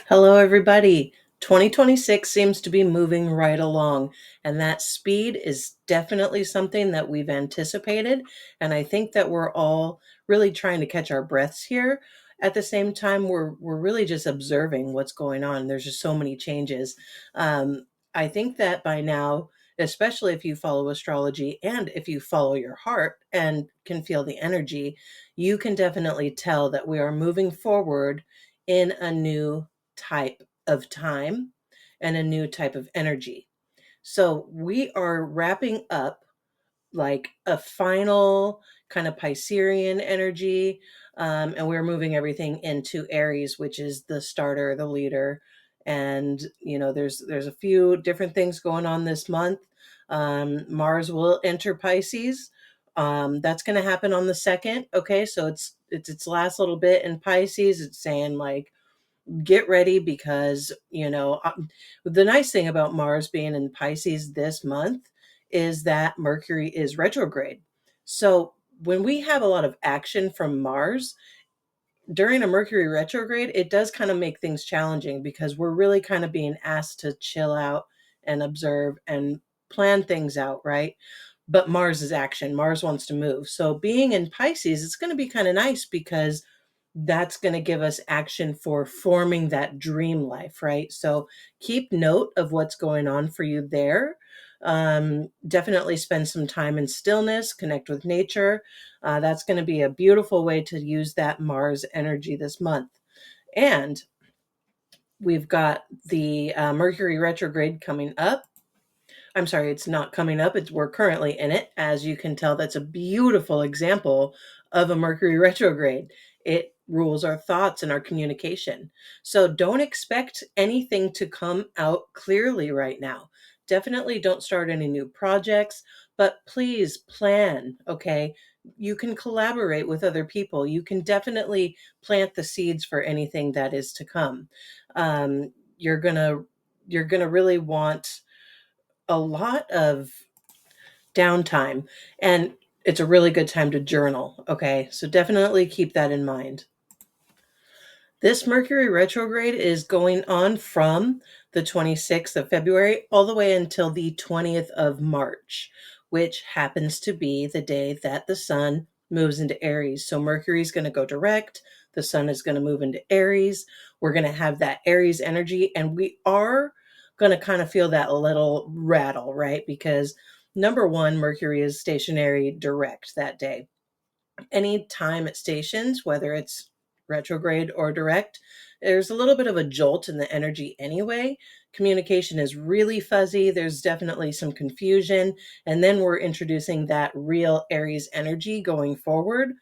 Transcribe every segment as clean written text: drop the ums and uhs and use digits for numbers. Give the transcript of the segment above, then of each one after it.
Hello, everybody. 2026 seems to be moving right along, and that speed is definitely something that we've anticipated. And I think that we're all really trying to catch our breaths here. At the same time, we're really just observing what's going on. There's just so many changes. I think that by now, especially if you follow astrology and if you follow your heart and can feel the energy, you can definitely tell that we are moving forward in a new type of time and a new type of energy. So we are wrapping up like a final kind of Piscean energy, and we're moving everything into Aries, which is the starter, the leader. And there's a few different things going on this month. Mars will enter Pisces. That's going to happen on the 2nd. Okay, so it's its last little bit in Pisces. It's saying like get ready because the nice thing about Mars being in Pisces this month is that Mercury is retrograde. So when we have a lot of action from Mars during a Mercury retrograde, it does kind of make things challenging because we're really kind of being asked to chill out and observe and plan things out, right? But Mars is action. Mars wants to move. So being in Pisces, it's going to be kind of nice because that's going to give us action for forming that dream life, right? So keep note of what's going on for you there. Definitely spend some time in stillness, connect with nature. That's going to be a beautiful way to use that Mars energy this month. And we've got the Mercury retrograde coming up. I'm sorry, it's not coming up. We're currently in it. As you can tell, that's a beautiful example of a Mercury retrograde. It rules our thoughts and our communication. So don't expect anything to come out clearly right now. Definitely don't start any new projects, but please plan, okay? You can collaborate with other people. You can definitely plant the seeds for anything that is to come. You're gonna really want a lot of downtime, and it's a really good time to journal. Okay, so definitely keep that in mind. This Mercury retrograde is going on from the 26th of February all the way until the 20th of March, which happens to be the day that the sun moves into Aries. So Mercury is going to go direct, the sun is going to move into Aries. We're going to have that Aries energy, and we are going to kind of feel that little rattle, right? Because number one, Mercury is stationary direct that day. Any time it stations, whether it's retrograde or direct, there's a little bit of a jolt in the energy anyway. Communication is really fuzzy. There's definitely some confusion. And then we're introducing that real Aries energy going forward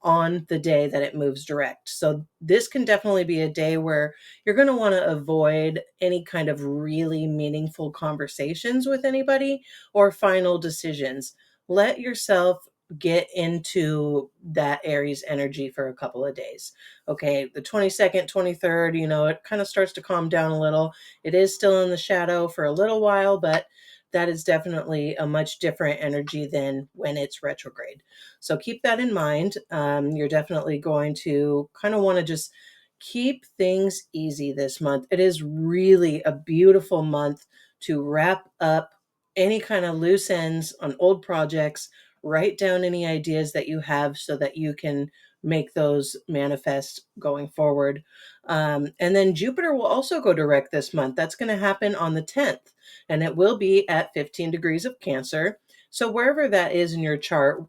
on the day that it moves direct. So this can definitely be a day where you're going to want to avoid any kind of really meaningful conversations with anybody or final decisions. Let yourself get into that Aries energy for a couple of days. Okay, the 22nd, 23rd, it kind of starts to calm down a little. It is still in the shadow for a little while, but that is definitely a much different energy than when it's retrograde. So keep that in mind. You're definitely going to kind of want to just keep things easy this month. It is really a beautiful month to wrap up any kind of loose ends on old projects. Write down any ideas that you have so that you can make those manifest going forward. And then Jupiter will also go direct this month. That's going to happen on the 10th, and it will be at 15 degrees of Cancer. So wherever that is in your chart,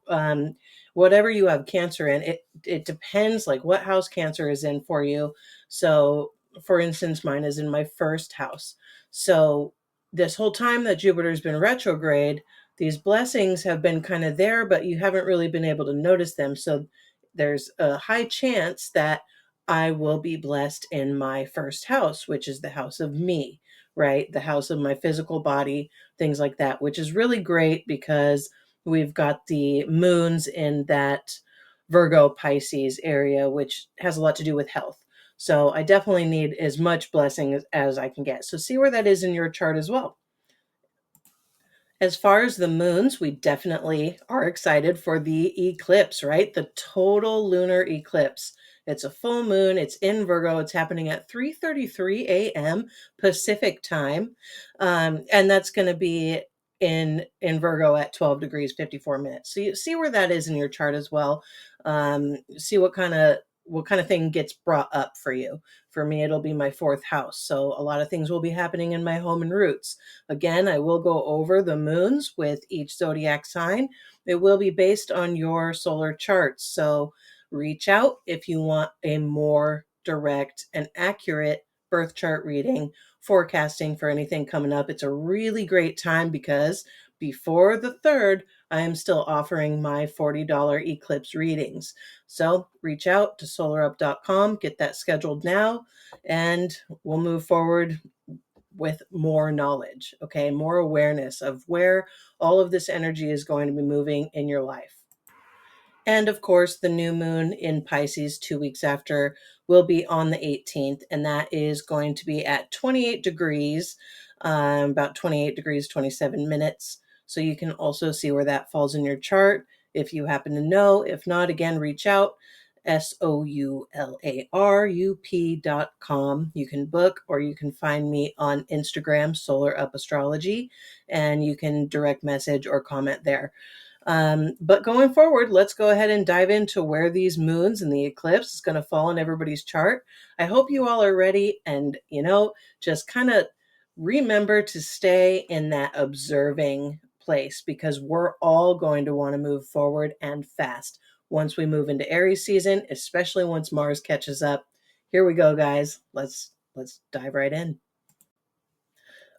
whatever you have Cancer in, it depends like what house Cancer is in for you. So for instance, mine is in my first house. So this whole time that Jupiter's been retrograde, these blessings have been kind of there, but you haven't really been able to notice them. So there's a high chance that I will be blessed in my first house, which is the house of me, right? The house of my physical body, things like that, which is really great because we've got the moons in that Virgo Pisces area, which has a lot to do with health. So I definitely need as much blessing as I can get. So see where that is in your chart as well. As far as the moons, we definitely are excited for the eclipse, right? The total lunar eclipse It's a full moon. It's in Virgo. It's happening at 3:33 a.m. Pacific time. And that's going to be in Virgo at 12 degrees 54 minutes. So you see where that is in your chart as well. See what kind of thing gets brought up for you. For me, it'll be my fourth house. So a lot of things will be happening in my home and roots. Again, I will go over the moons with each zodiac sign. It will be based on your solar charts. So reach out if you want a more direct and accurate birth chart reading, forecasting for anything coming up. It's a really great time because before the 3rd, I am still offering my $40 eclipse readings. So reach out to solarup.com, get that scheduled now, and we'll move forward with more knowledge, okay? More awareness of where all of this energy is going to be moving in your life. And of course, the new moon in Pisces 2 weeks after will be on the 18th, and that is going to be at 28 degrees, about 28 degrees, 27 minutes. So you can also see where that falls in your chart if you happen to know. If not, again, reach out, SOULARUP.com. You can book, or you can find me on Instagram, Solar Up Astrology, and you can direct message or comment there. But going forward, let's go ahead and dive into where these moons and the eclipse is going to fall in everybody's chart. I hope you all are ready, and just kind of remember to stay in that observing place, because we're all going to want to move forward and fast once we move into Aries season, especially once Mars catches up. Here we go, guys. Let's dive right in.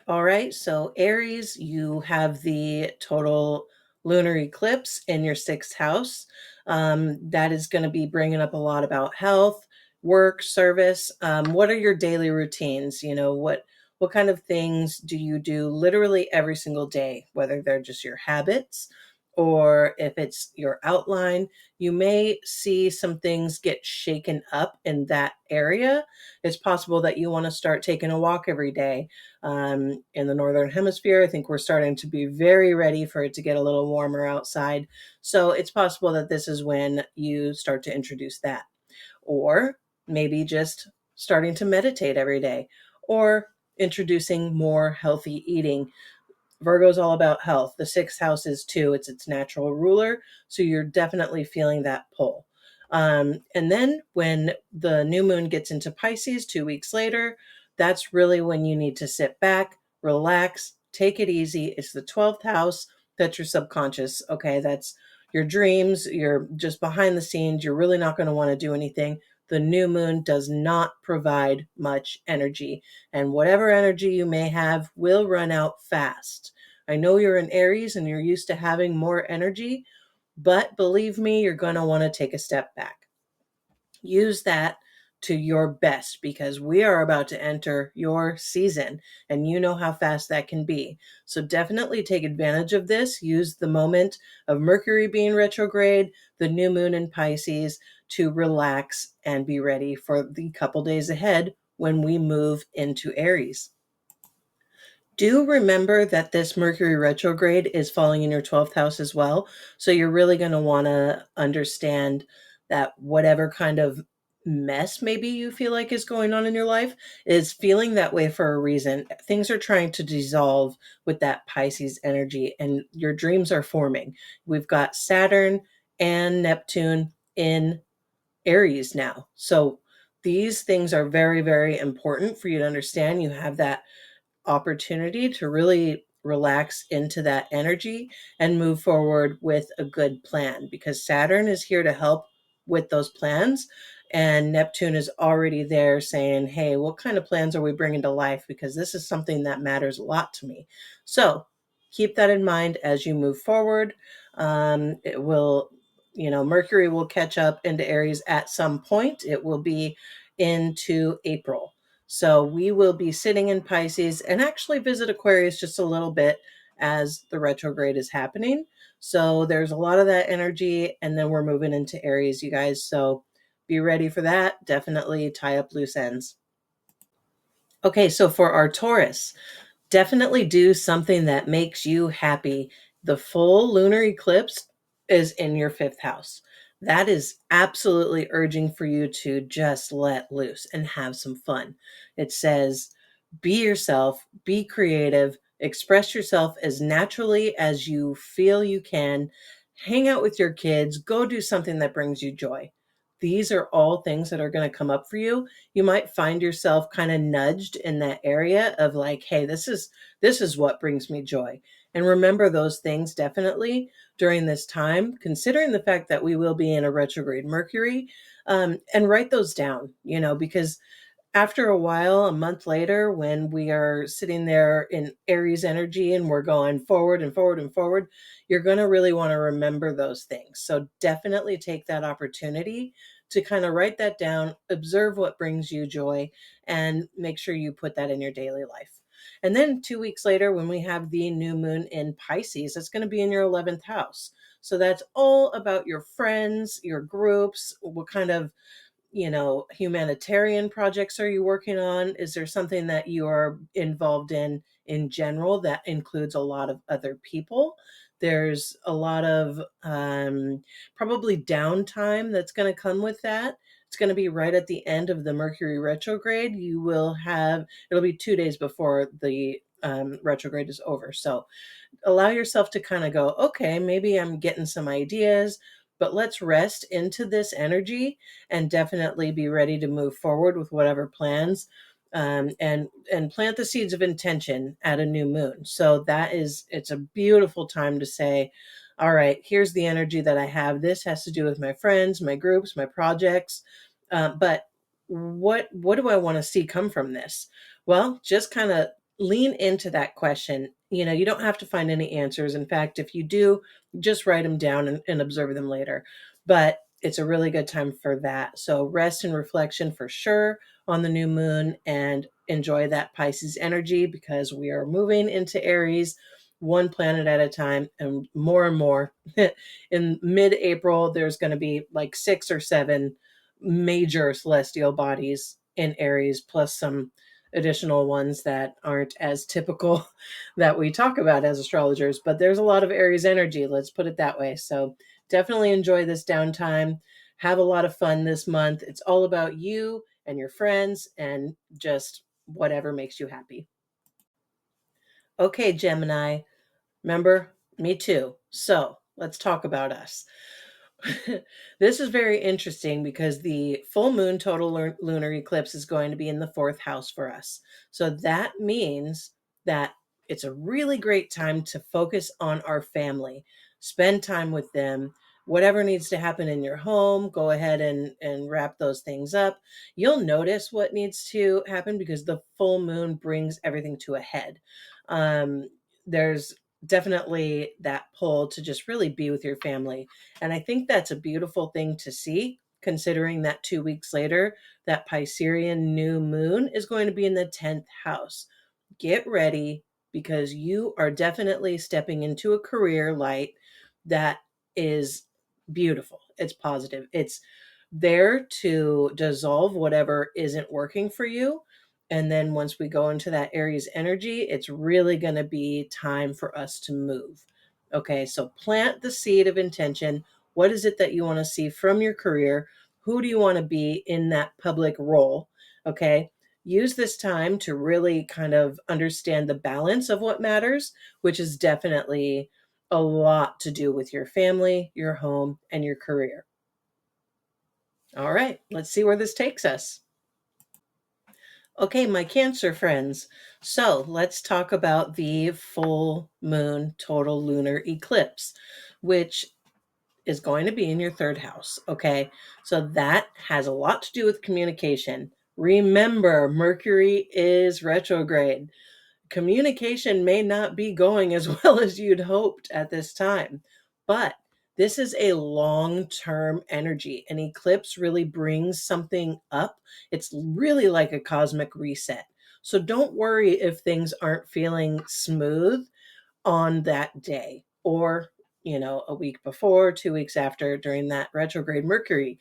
All right, so Aries, you have the total lunar eclipse in your 6th house. That is going to be bringing up a lot about health, work, service. What are your daily routines? What kind of things do you do literally every single day, whether they're just your habits or if it's your outline. You may see some things get shaken up in that area. It's possible that you want to start taking a walk every day. In the Northern Hemisphere, I think we're starting to be very ready for it to get a little warmer outside. So it's possible that this is when you start to introduce that. Or maybe just starting to meditate every day, or introducing more healthy eating. Virgo's all about health. The 6th house is too. It's its natural ruler. So you're definitely feeling that pull. And then when the new moon gets into Pisces 2 weeks later, that's really when you need to sit back, relax, take it easy. It's the 12th house. That's your subconscious. Okay. That's your dreams. You're just behind the scenes. You're really not going to want to do anything. The new moon does not provide much energy, and whatever energy you may have will run out fast. I know you're in Aries and you're used to having more energy, but believe me, you're going to want to take a step back. Use that to your best, because we are about to enter your season, and you know how fast that can be. So definitely take advantage of this. Use the moment of Mercury being retrograde, the new moon in Pisces, to relax and be ready for the couple days ahead when we move into Aries. Do remember that this Mercury retrograde is falling in your 12th house as well. So you're really going to want to understand that whatever kind of mess maybe you feel like is going on in your life is feeling that way for a reason. Things are trying to dissolve with that Pisces energy, and your dreams are forming. We've got Saturn and Neptune in Aries now. So these things are very, very important for you to understand. You have that opportunity to really relax into that energy and move forward with a good plan, because Saturn is here to help with those plans, and Neptune is already there saying, hey, what kind of plans are we bringing to life, because this is something that matters a lot to me. So keep that in mind as you move forward. It will, Mercury will catch up into Aries at some point. It will be into April. So we will be sitting in Pisces and actually visit Aquarius just a little bit as the retrograde is happening. So there's a lot of that energy, and then we're moving into Aries, you guys. So be ready for that. Definitely tie up loose ends. Okay, so for our Taurus, definitely do something that makes you happy. The full lunar eclipse is in your 5th house. that is absolutely urging for you to just let loose and have some fun. It says, be yourself, be creative, express yourself as naturally as you feel you can, hang out with your kids, go do something that brings you joy. These are all things that are going to come up for you. You might find yourself kind of nudged in that area of like, hey, this is what brings me joy. And remember those things definitely during this time, considering the fact that we will be in a retrograde Mercury, and write those down, because after a while, a month later, when we are sitting there in Aries energy and we're going forward and forward and forward, you're going to really want to remember those things. So definitely take that opportunity to kind of write that down, observe what brings you joy, and make sure you put that in your daily life. And then 2 weeks later, when we have the new moon in Pisces, it's going to be in your 11th house. So that's all about your friends, your groups, what kind of humanitarian projects are you working on? Is there something that you are involved in general that includes a lot of other people? There's a lot of probably downtime that's going to come with that. It's going to be right at the end of the Mercury retrograde. It'll be 2 days before the retrograde is over. So allow yourself to kind of go, okay, maybe I'm getting some ideas, but let's rest into this energy and definitely be ready to move forward with whatever plans, and plant the seeds of intention at a new moon. So it's a beautiful time to say, all right, here's the energy that I have. This has to do with my friends, my groups, my projects. But what do I want to see come from this? Well, just kind of lean into that question. You don't have to find any answers. In fact, if you do, just write them down and observe them later. But it's a really good time for that. So rest and reflection for sure on the new moon, and enjoy that Pisces energy, because we are moving into Aries one planet at a time, and more. In mid-April, there's going to be like 6 or 7 major celestial bodies in Aries, plus some additional ones that aren't as typical that we talk about as astrologers. But there's a lot of Aries energy, let's put it that way. So definitely enjoy this downtime. Have a lot of fun this month. It's all about you and your friends and just whatever makes you happy. Okay, Gemini, remember, me too. So let's talk about us. This is very interesting because the full moon total lunar eclipse is going to be in the 4th house for us. So that means that it's a really great time to focus on our family, spend time with them. Whatever needs to happen in your home, go ahead and wrap those things up. You'll notice what needs to happen because the full moon brings everything to a head. There's definitely that pull to just really be with your family. And I think that's a beautiful thing to see, considering that 2 weeks later, that Piscean new moon is going to be in the 10th house. Get ready, because you are definitely stepping into a career light that is beautiful. It's positive. It's there to dissolve whatever isn't working for you. And then once we go into that Aries energy, it's really going to be time for us to move. Okay, so plant the seed of intention. What is it that you want to see from your career? Who do you want to be in that public role? Okay, use this time to really kind of understand the balance of what matters, which is definitely a lot to do with your family, your home, and your career. All right, let's see where this takes us. Okay, my Cancer friends. So let's talk about the full moon total lunar eclipse, which is going to be in your 3rd house. Okay, so that has a lot to do with communication. Remember, Mercury is retrograde. Communication may not be going as well as you'd hoped at this time, but this is a long-term energy. An eclipse really brings something up. It's really like a cosmic reset. So don't worry if things aren't feeling smooth on that day, or a week before, 2 weeks after, during that retrograde Mercury.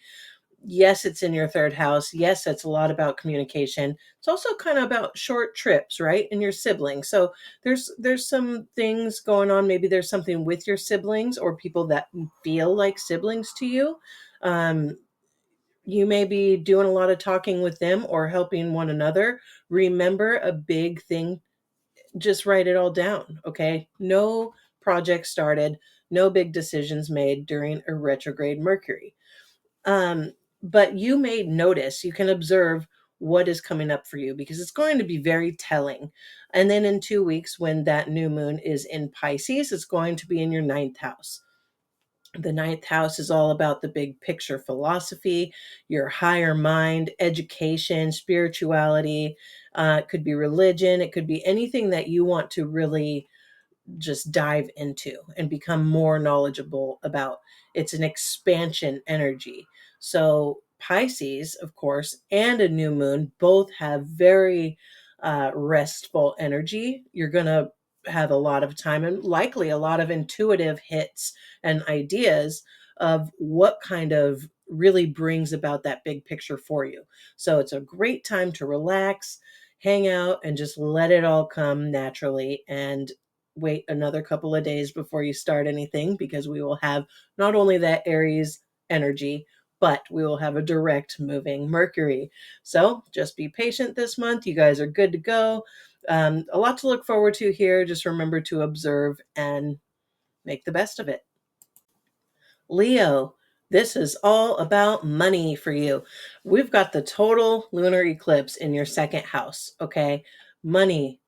Yes, it's in your 3rd house. Yes, it's a lot about communication. It's also kind of about short trips, right? And your siblings. So there's some things going on. Maybe there's something with your siblings or people that feel like siblings to you. You may be doing a lot of talking with them or helping one another. Remember a big thing, just write it all down, okay? No project started, no big decisions made during a retrograde Mercury. But you may notice, you can observe what is coming up for you because it's going to be very telling. And then in 2 weeks, when that new moon is in Pisces, it's going to be in your ninth house. The ninth house is all about the big picture philosophy, your higher mind, education, spirituality. It could be religion. It could be anything that you want to really just dive into and become more knowledgeable about. It's an expansion energy. So Pisces, of course, and a new moon both have very restful energy. You're going to have a lot of time and likely a lot of intuitive hits and ideas of what kind of really brings about that big picture for you. So it's a great time to relax, hang out, and just let it all come naturally, and wait another couple of days before you start anything, because we will have not only that Aries energy, but we will have a direct moving Mercury. So just be patient this month. You guys are good to go. A lot to look forward to here. Just remember to observe and make the best of it. Leo, this is all about money for you. We've got the total lunar eclipse in your second house, okay? Money,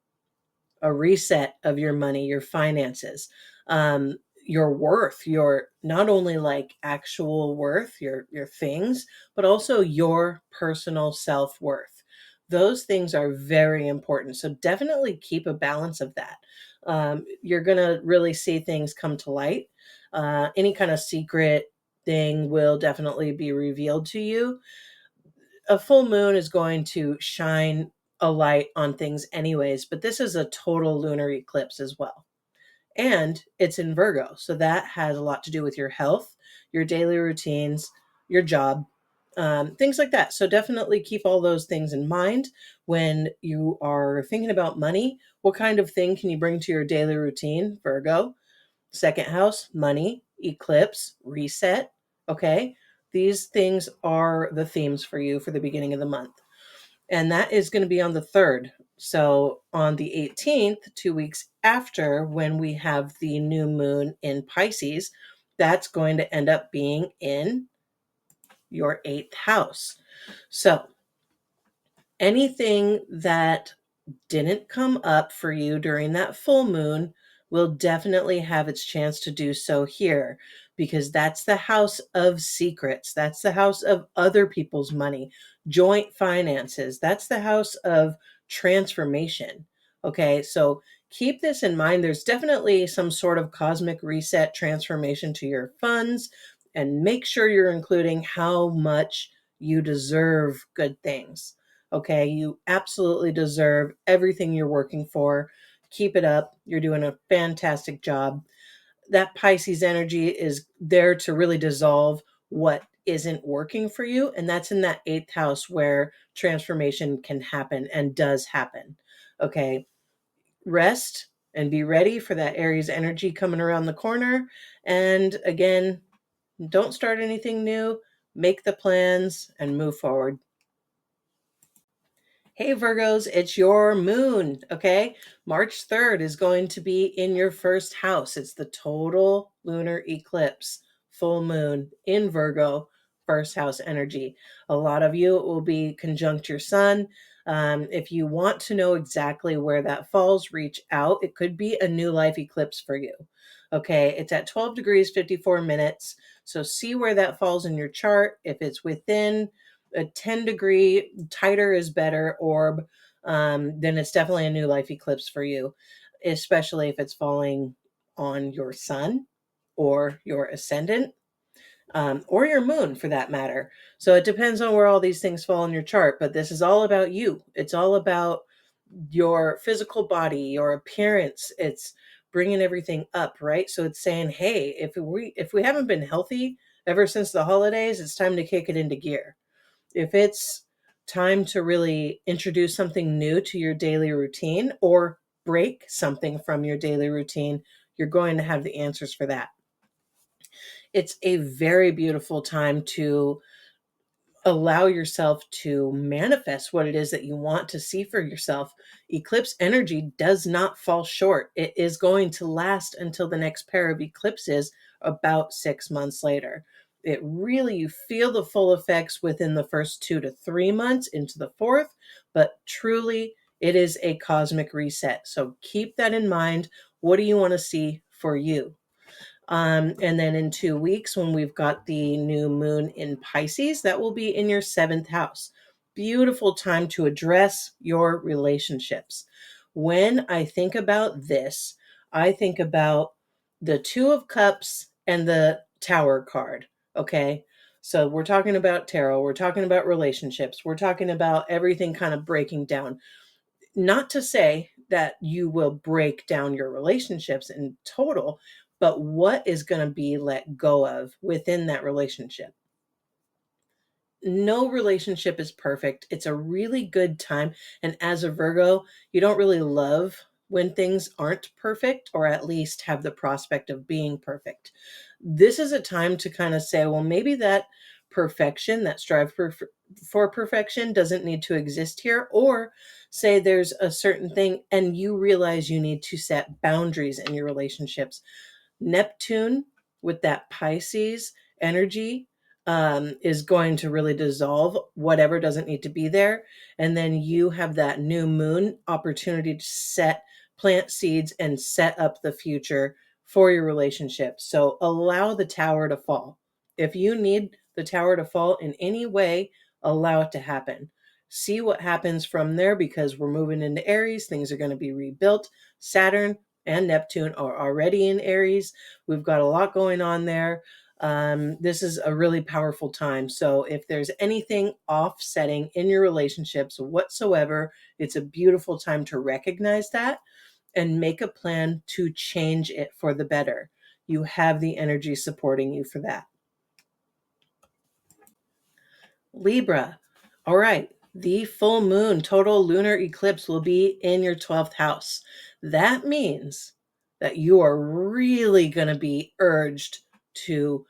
a reset of your money, your finances, your worth, your not only like actual worth, your things, but also your personal self-worth. Those things are very important. So definitely keep a balance of that. You're going to really see things come to light. Any kind of secret thing will definitely be revealed to you. A full moon is going to shine a light on things anyways, but this is a total lunar eclipse as well. And it's in Virgo. So that has a lot to do with your health, your daily routines, your job, things like that. So definitely keep all those things in mind when you are thinking about money. What kind of thing can you bring to your daily routine, Virgo? Second house, money, eclipse, reset. Okay. These things are the themes for you for the beginning of the month. And that is going to be on the 3rd. So on the 18th, 2 weeks after, when we have the new moon in Pisces, that's going to end up being in your 8th house. So anything that didn't come up for you during that full moon will definitely have its chance to do so here, because that's the house of secrets. That's the house of other people's money, joint finances. That's the house of transformation. Okay, so keep this in mind. There's definitely some sort of cosmic reset transformation to your funds, and make sure you're including how much you deserve good things. Okay, you absolutely deserve everything you're working for. Keep it up. You're doing a fantastic job. That Pisces energy is there to really dissolve what isn't working for you. And that's in that 8th house where transformation can happen and does happen. Okay, rest and be ready for that Aries energy coming around the corner. And again, don't start anything new. Make the plans and move forward. Hey Virgos, it's your moon, okay? March 3rd is going to be in your first house. It's the total lunar eclipse, full moon in Virgo, first house energy. A lot of you, it will be conjunct your sun. If you want to know exactly where that falls, reach out. It could be a new life eclipse for you. Okay, it's at 12 degrees, 54 minutes. So see where that falls in your chart. If it's within a 10-degree, tighter is better orb, then it's definitely a new life eclipse for you, especially if it's falling on your sun or your ascendant, or your moon for that matter. So it depends on where all these things fall in your chart, but this is all about you. It's all about your physical body, your appearance. It's bringing everything up, right? So it's saying, hey, if we haven't been healthy ever since the holidays, it's time to kick it into gear. If it's time to really introduce something new to your daily routine or break something from your daily routine, you're going to have the answers for that. It's a very beautiful time to allow yourself to manifest what it is that you want to see for yourself. Eclipse energy does not fall short. It is going to last until the next pair of eclipses, about 6 months later. It really, you feel the full effects within the first 2 to 3 months into the fourth, but truly it is a cosmic reset. So keep that in mind. What do you want to see for you? And then in 2 weeks, when we've got the new moon in Pisces, that will be in your seventh house. Beautiful time to address your relationships. When I think about this, I think about the Two of Cups and the Tower card. Okay. So we're talking about tarot, we're talking about relationships, we're talking about everything kind of breaking down. Not to say that you will break down your relationships in total, but what is going to be let go of within that relationship? No relationship is perfect. It's a really good time. And as a Virgo, you don't really love when things aren't perfect, or at least have the prospect of being perfect. This is a time to kind of say, well, maybe that perfection, that strive for perfection doesn't need to exist here. Or say there's a certain thing and you realize you need to set boundaries in your relationships. Neptune with that Pisces energy is going to really dissolve whatever doesn't need to be there. And then you have that new moon opportunity to plant seeds and set up the future for your relationship. So allow the tower to fall. If you need the tower to fall in any way, allow it to happen. See what happens from there, because we're moving into Aries. Things are going to be rebuilt. Saturn and Neptune are already in Aries. We've got a lot going on there. This is a really powerful time. So if there's anything offsetting in your relationships whatsoever, it's a beautiful time to recognize that and make a plan to change it for the better. You have the energy supporting you for that. Libra. All right. The full moon total lunar eclipse will be in your 12th house. That means that you are really going to be urged to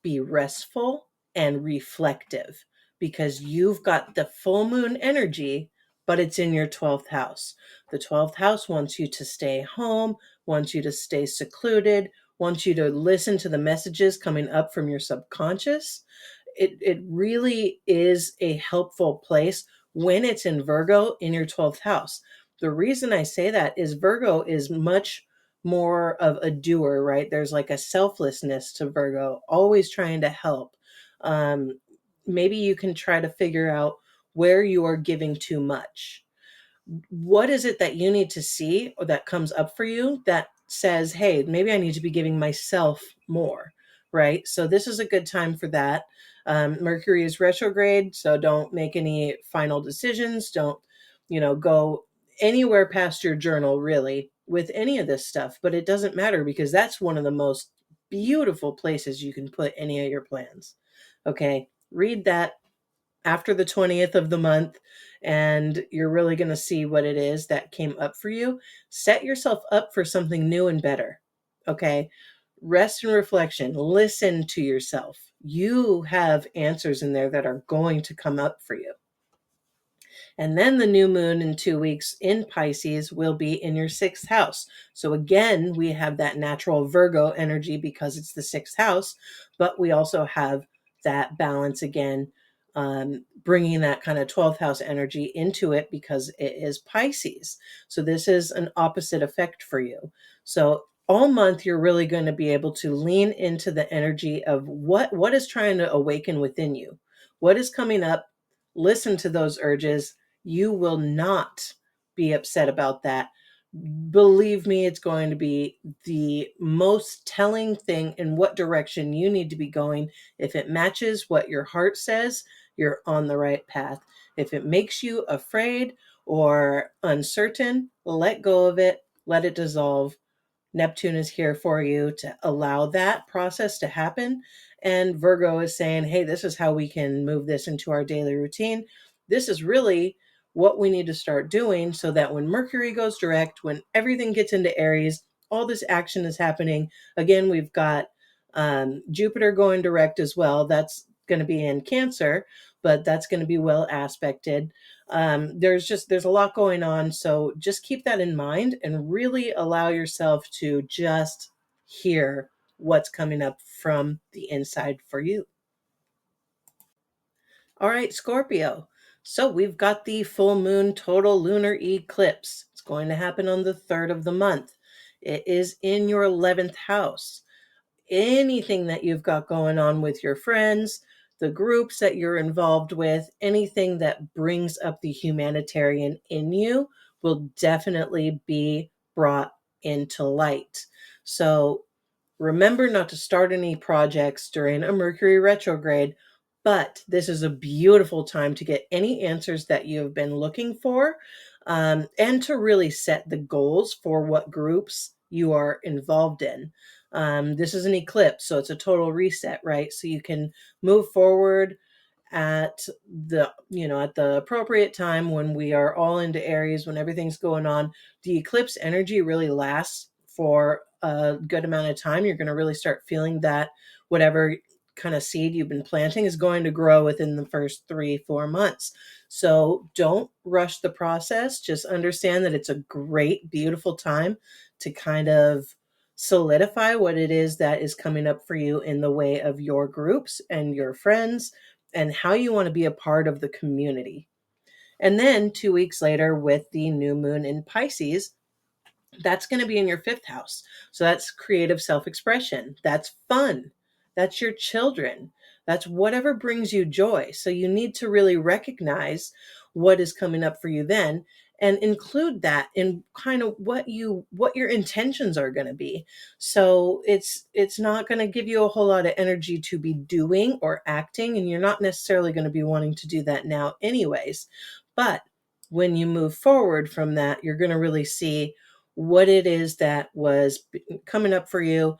be restful and reflective, because you've got the full moon energy, but it's in your 12th house. The 12th house wants you to stay home, wants you to stay secluded, wants you to listen to the messages coming up from your subconscious. It really is a helpful place when it's in Virgo in your 12th house. The reason I say that is Virgo is much more of a doer, right? There's like a selflessness to Virgo, always trying to help. Maybe you can try to figure out where you are giving too much. What is it that you need to see or that comes up for you that says, hey, maybe I need to be giving myself more, right? So this is a good time for that. Mercury is retrograde, so don't make any final decisions. Don't, go anywhere past your journal really with any of this stuff. But it doesn't matter, because that's one of the most beautiful places you can put any of your plans. Okay, read that after the 20th of the month, and you're really going to see what it is that came up for you. Set yourself up for something new and better. Okay. Rest and reflection. Listen to yourself. You have answers in there that are going to come up for you. And then the new moon in 2 weeks in Pisces will be in your sixth house. So again, we have that natural Virgo energy because it's the sixth house, but we also have that balance again, bringing that kind of 12th house energy into it because it is Pisces. So this is an opposite effect for you. So all month, you're really going to be able to lean into the energy of what is trying to awaken within you, what is coming up. Listen to those urges. You will not be upset about that. Believe me, it's going to be the most telling thing in what direction you need to be going. If it matches what your heart says, you're on the right path. If it makes you afraid or uncertain, let go of it, let it dissolve. Neptune is here for you to allow that process to happen. And Virgo is saying, hey, this is how we can move this into our daily routine. This is really what we need to start doing so that when Mercury goes direct, when everything gets into Aries, all this action is happening. Again, we've got Jupiter going direct as well. That's going to be in Cancer, but that's going to be well aspected. There's a lot going on, so just keep that in mind and really allow yourself to just hear what's coming up from the inside for you. All right, Scorpio. So we've got the full moon total lunar eclipse. It's going to happen on the 3rd of the month. It is in your 11th house. Anything that you've got going on with your friends, the groups that you're involved with, anything that brings up the humanitarian in you will definitely be brought into light. So remember not to start any projects during a Mercury retrograde, but this is a beautiful time to get any answers that you have been looking for, and to really set the goals for what groups you are involved in. This is an eclipse, so it's a total reset, right? So you can move forward at the appropriate time when we are all into Aries, when everything's going on. The eclipse energy really lasts for a good amount of time. You're going to really start feeling that whatever kind of seed you've been planting is going to grow within the first 3-4 months. So don't rush the process. Just understand that it's a great, beautiful time to kind of solidify what it is that is coming up for you in the way of your groups and your friends and how you want to be a part of the community. And then 2 weeks later, with the new moon in Pisces, that's going to be in your 5th house. So that's creative self expression. That's fun. That's your children. That's whatever brings you joy. So you need to really recognize what is coming up for you then and include that in kind of what your intentions are going to be. So it's not going to give you a whole lot of energy to be doing or acting, and you're not necessarily going to be wanting to do that now anyways. But when you move forward from that, you're going to really see what it is that was coming up for you.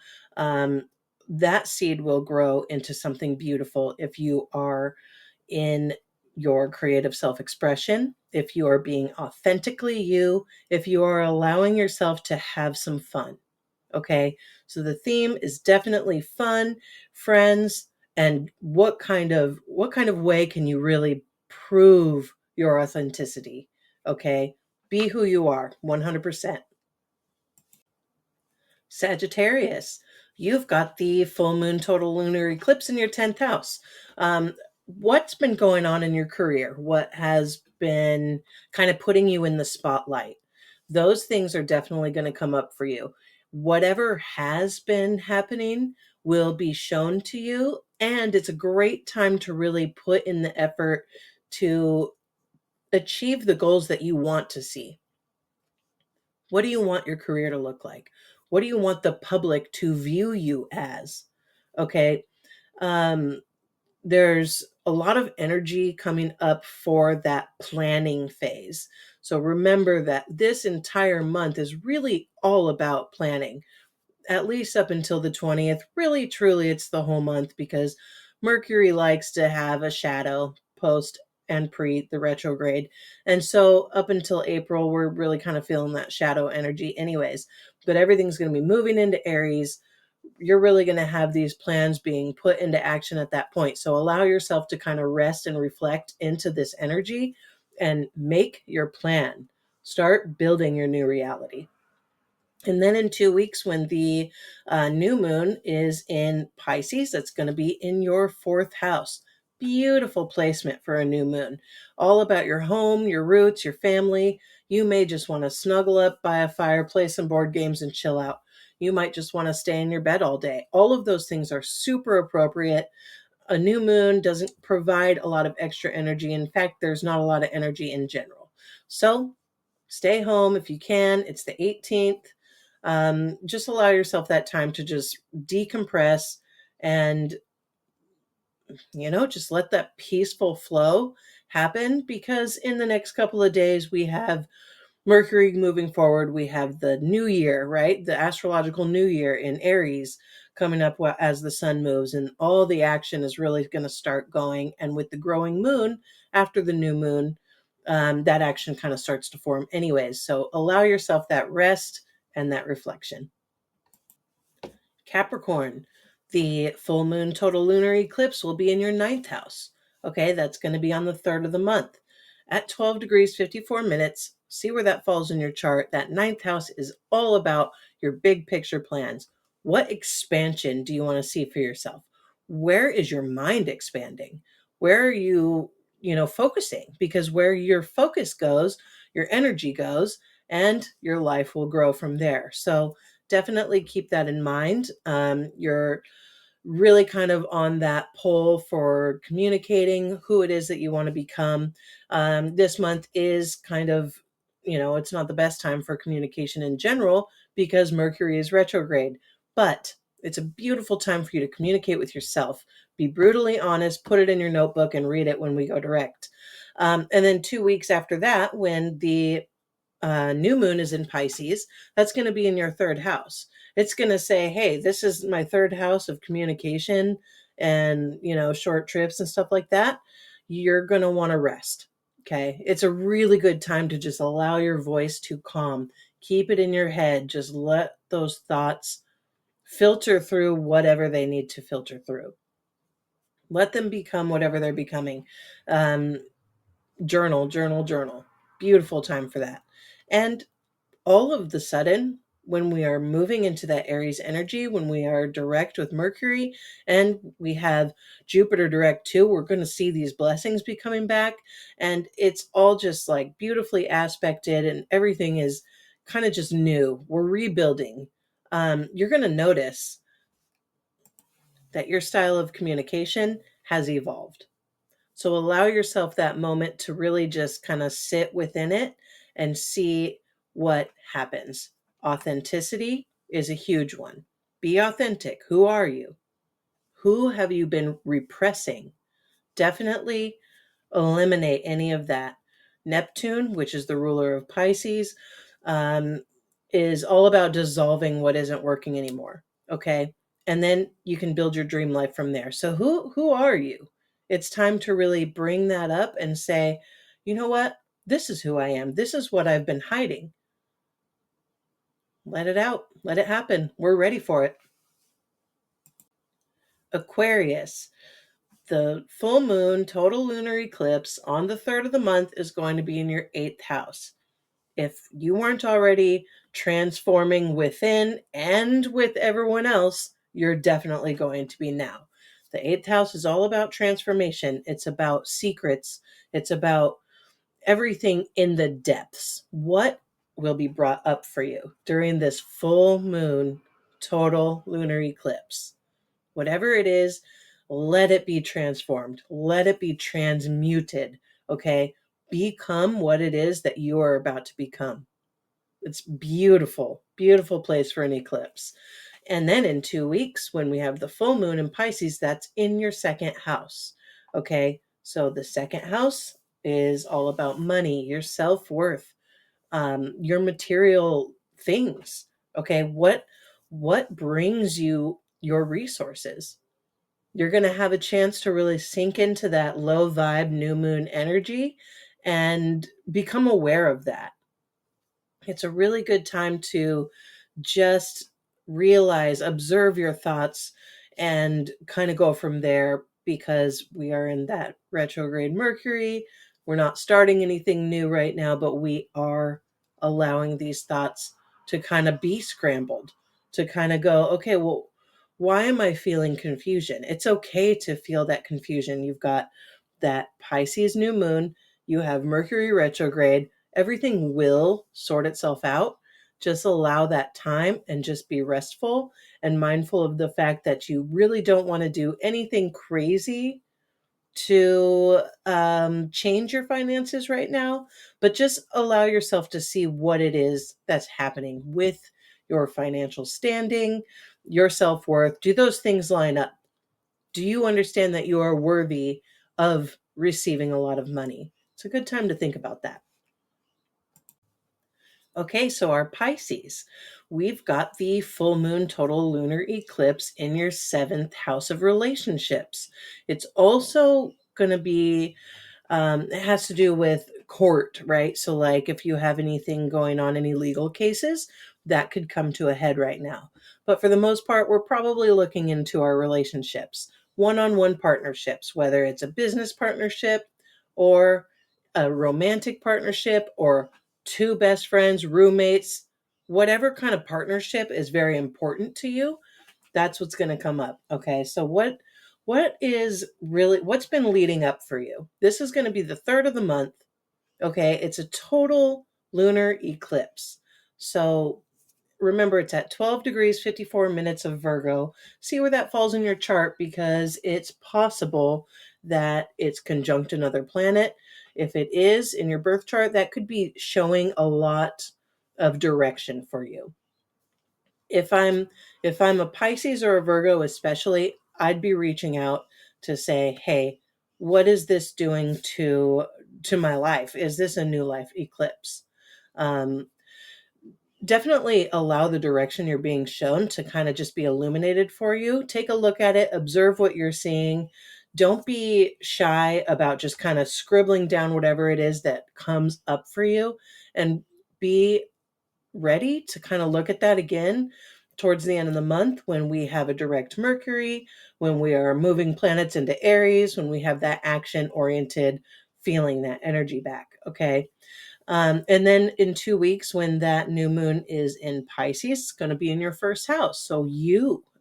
That seed will grow into something beautiful if you are in your creative self expression, if you are being authentically you, if you are allowing yourself to have some fun. Okay, so the theme is definitely fun, friends, and what kind of way can you really prove your authenticity? Okay, be who you are 100%. Sagittarius, you've got the full moon total lunar eclipse in your 10th house. What's been going on in your career? What has been kind of putting you in the spotlight? Those things are definitely going to come up for you. Whatever has been happening will be shown to you, and it's a great time to really put in the effort to achieve the goals that you want to see. What do you want your career to look like? What do you want the public to view you as? Okay. Um, there's a lot of energy coming up for that planning phase. So remember that this entire month is really all about planning, at least up until the 20th. Really, truly, it's the whole month because Mercury likes to have a shadow post and pre the retrograde. And so up until April, we're really kind of feeling that shadow energy, anyways. But everything's going to be moving into Aries. You're really going to have these plans being put into action at that point. So allow yourself to kind of rest and reflect into this energy and make your plan. Start building your new reality. And then in 2 weeks, when the new moon is in Pisces, that's going to be in your 4th house. Beautiful placement for a new moon. All about your home, your roots, your family. You may just want to snuggle up by a fire, play some board games, and chill out. You might just want to stay in your bed all day. All of those things are super appropriate. A new moon doesn't provide a lot of extra energy. In fact, there's not a lot of energy in general. So stay home if you can. It's the 18th. Just allow yourself that time to just decompress and, just let that peaceful flow happen, because in the next couple of days we have Mercury moving forward. We have the new year, right? The astrological new year in Aries coming up as the sun moves, and all the action is really going to start going. And with the growing moon after the new moon, that action kind of starts to form anyways. So allow yourself that rest and that reflection. Capricorn, The full moon total lunar eclipse will be in your ninth house. Okay, that's going to be on the 3rd of the month at 12 degrees 54 minutes. See where that falls in your chart. That ninth house is all about your big picture plans. What expansion do you want to see for yourself? Where is your mind expanding? Where are you, focusing? Because where your focus goes, your energy goes, and your life will grow from there. So definitely keep that in mind. You're really kind of on that pole for communicating who it is that you want to become. This month is kind of, it's not the best time for communication in general because Mercury is retrograde, but it's a beautiful time for you to communicate with yourself. Be brutally honest, put it in your notebook and read it when we go direct. And then 2 weeks after that, when the new moon is in Pisces, that's going to be in your third house. It's going to say, hey, this is my third house of communication and, short trips and stuff like that. You're going to want to rest. Okay. It's a really good time to just allow your voice to calm. Keep it in your head. Just let those thoughts filter through whatever they need to filter through. Let them become whatever they're becoming. Journal, journal, journal. Beautiful time for that. And all of the sudden, when we are moving into that Aries energy, when we are direct with Mercury and we have Jupiter direct too, we're going to see these blessings be coming back. And it's all just like beautifully aspected and everything is kind of just new. We're rebuilding. You're going to notice that your style of communication has evolved. So allow yourself that moment to really just kind of sit within it and see what happens. Authenticity is a huge one. Be authentic. Who are you? Who have you been repressing? Definitely eliminate any of that. Neptune, which is the ruler of Pisces, um, is all about dissolving what isn't working anymore. Okay. And then you can build your dream life from there. So who are you? It's time to really bring that up and say, you know what? This is who I am. This is what I've been hiding. Let it out. Let it happen. We're ready for it. Aquarius. The full moon total lunar eclipse on the 3rd of the month is going to be in your 8th house. If you weren't already transforming within and with everyone else, you're definitely going to be now. The 8th house is all about transformation. It's about secrets. It's about everything in the depths. What will be brought up for you during this full moon total lunar eclipse? Whatever it is, let it be transformed. Let it be transmuted. Okay. Become what it is that you are about to become. It's beautiful, beautiful place for an eclipse. And then in 2 weeks, when we have the full moon in Pisces, that's in your second house. Okay. So the second house is all about money, your self worth, your material things. Okay. What brings you your resources? You're going to have a chance to really sink into that low vibe new moon energy and become aware of that. It's a really good time to just realize, observe your thoughts, and kind of go from there because we are in that retrograde Mercury. We're not starting anything new right now, but we are allowing these thoughts to kind of be scrambled, to kind of go, okay, well, why am I feeling confusion? It's okay to feel that confusion. You've got that Pisces new moon, you have Mercury retrograde. Everything will sort itself out. Just allow that time and just be restful and mindful of the fact that you really don't want to do anything crazy to change your finances right now, but just allow yourself to see what it is that's happening with your financial standing, your self worth. Do those things line up? Do you understand that you are worthy of receiving a lot of money? It's a good time to think about that. Okay, so our Pisces, we've got the full moon total lunar eclipse in your 7th house of relationships. It's also going to be, it has to do with court, right? So like if you have anything going on, any legal cases, that could come to a head right now. But for the most part, we're probably looking into our relationships, one-on-one partnerships, whether it's a business partnership or a romantic partnership or two best friends, roommates, whatever kind of partnership is very important to you, that's what's going to come up. Okay. So what's been leading up for you? This is going to be the third of the month. Okay. It's a total lunar eclipse. So remember, it's at 12 degrees, 54 minutes of Virgo. See where that falls in your chart, because it's possible that it's conjunct another planet. If it is in your birth chart, that could be showing a lot of direction for you. If I'm a Pisces or a Virgo especially, I'd be reaching out to say, hey, what is this doing to my life? Is this a new life eclipse? Um, Definitely allow the direction you're being shown to kind of just be illuminated for you. Take a look at it, observe what you're seeing. Don't be shy about just kind of scribbling down whatever it is that comes up for you, and be ready to kind of look at that again towards the end of the month when we have a direct Mercury, when we are moving planets into Aries, when we have that action oriented feeling, that energy back. Okay. And then in 2 weeks, when that new moon is in Pisces, it's going to be in your first house. So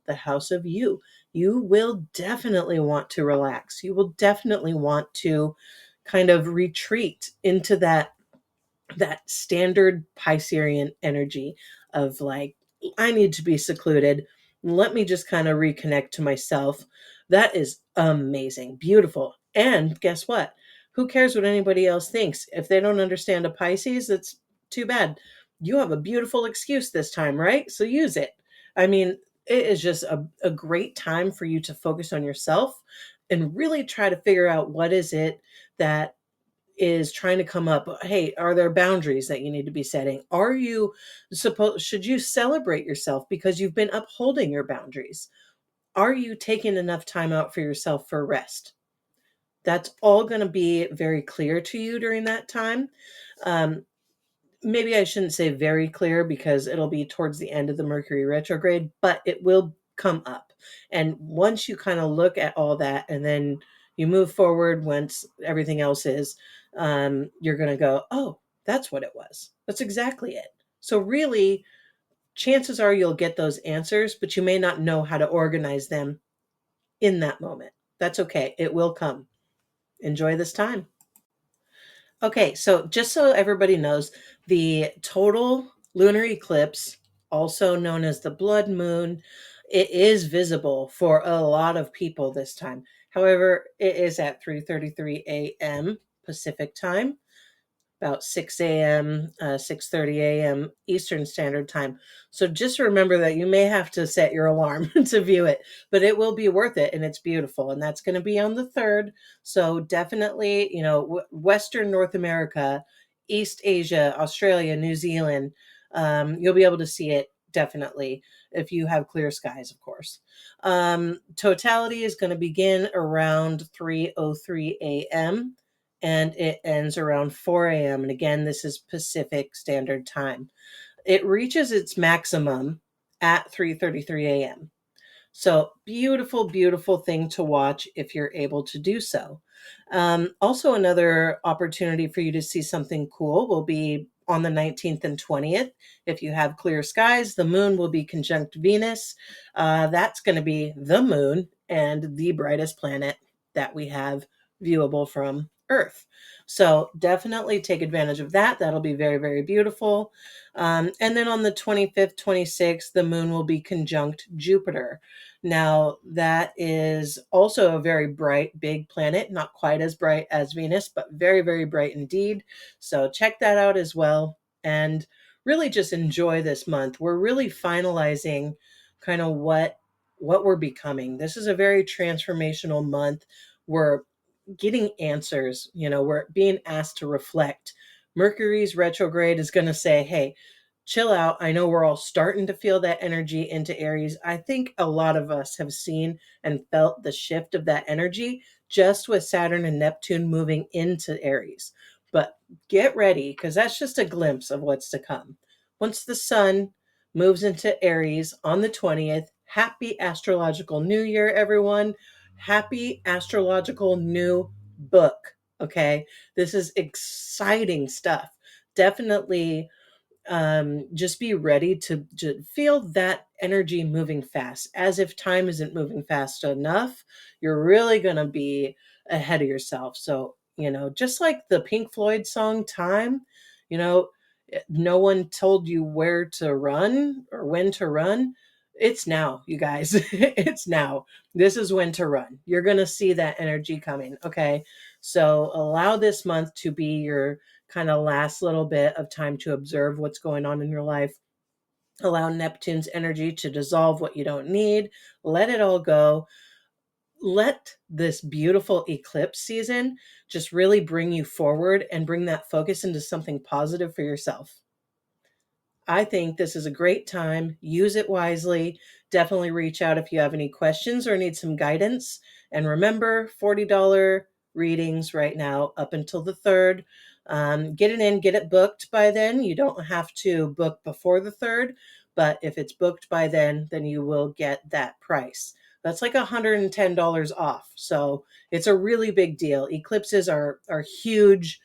the house of you will definitely want to relax. You will definitely want to kind of retreat into that standard Piscean energy of like, I need to be secluded. Let me just kind of reconnect to myself. That is amazing, beautiful. And guess what? Who cares what anybody else thinks? If they don't understand a Pisces, that's too bad. You have a beautiful excuse this time, right? So use it. I mean, it is just a great time for you to focus on yourself and really try to figure out what is it that is trying to come up. Hey, are there boundaries that you need to be setting? Are you should you celebrate yourself because you've been upholding your boundaries? Are you taking enough time out for yourself for rest? That's all going to be very clear to you during that time. um, Maybe I shouldn't say very clear, because it'll be towards the end of the Mercury retrograde, but it will come up. And once you kind of look at all that and then you move forward, once everything else is, you're going to go, oh, that's what it was. That's exactly it. So really, chances are you'll get those answers, but you may not know how to organize them in that moment. That's okay. It will come. Enjoy this time. Okay, so just so everybody knows, the total lunar eclipse, also known as the blood moon, it is visible for a lot of people this time. However, it is at 3:33 a.m. Pacific time, about 6 a.m., 6:30 a.m. Eastern Standard Time. So just remember that you may have to set your alarm to view it, but it will be worth it, and it's beautiful. And that's going to be on the 3rd. So definitely, Western North America, East Asia, Australia, New Zealand, you'll be able to see it definitely if you have clear skies, of course. Totality is going to begin around 3:03 a.m. and it ends around 4 a.m. And again, this is Pacific Standard Time. It reaches its maximum at 3:33 a.m. So beautiful, beautiful thing to watch if you're able to do so. Also, another opportunity for you to see something cool will be on the 19th and 20th. If you have clear skies, the moon will be conjunct Venus. That's going to be the moon and the brightest planet that we have viewable from Earth. So definitely take advantage of that. That'll be very, very beautiful. And then on the 25th, 26th, the moon will be conjunct Jupiter. Now, that is also a very bright, big planet, not quite as bright as Venus, but very, very bright indeed. So check that out as well. And really just enjoy this month. We're really finalizing kind of what we're becoming. This is a very transformational month. We're getting answers, we're being asked to reflect. Mercury's retrograde is going to say, hey, chill out. I know we're all starting to feel that energy into Aries. I think a lot of us have seen and felt the shift of that energy just with Saturn and Neptune moving into Aries. But get ready, because that's just a glimpse of what's to come. Once the sun moves into Aries on the 20th, happy astrological new year, everyone. Happy astrological new book. Okay. This is exciting stuff. Definitely just be ready to feel that energy moving fast. As if time isn't moving fast enough, you're really going to be ahead of yourself. So, just like the Pink Floyd song Time, you know, no one told you where to run or when to run. It's now, you guys. It's now. This is when to run. You're going to see that energy coming. Okay. So allow this month to be your kind of last little bit of time to observe what's going on in your life. Allow Neptune's energy to dissolve what you don't need. Let it all go. Let this beautiful eclipse season just really bring you forward and bring that focus into something positive for yourself. I think this is a great time. Use it wisely. Definitely reach out if you have any questions or need some guidance. And remember, $40 readings right now up until the 3rd. Get it in, get it booked by then. You don't have to book before the 3rd, but if it's booked by then you will get that price. That's like $110 off. So it's a really big deal. Eclipses are huge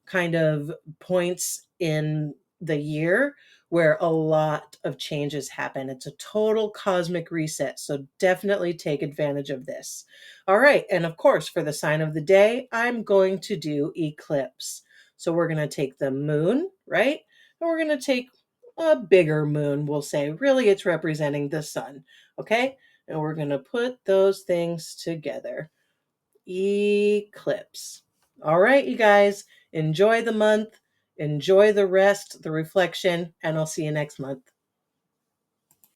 kind of points in the year where a lot of changes happen. It's a total cosmic reset. So definitely take advantage of this. All right. And of course, for the sign of the day, I'm going to do eclipse. So we're going to take the moon, right? And we're going to take a bigger moon, we'll say. Really, it's representing the sun. Okay. And we're going to put those things together. Eclipse. All right, you guys, enjoy the month, enjoy the rest, the reflection, and I'll see you next month.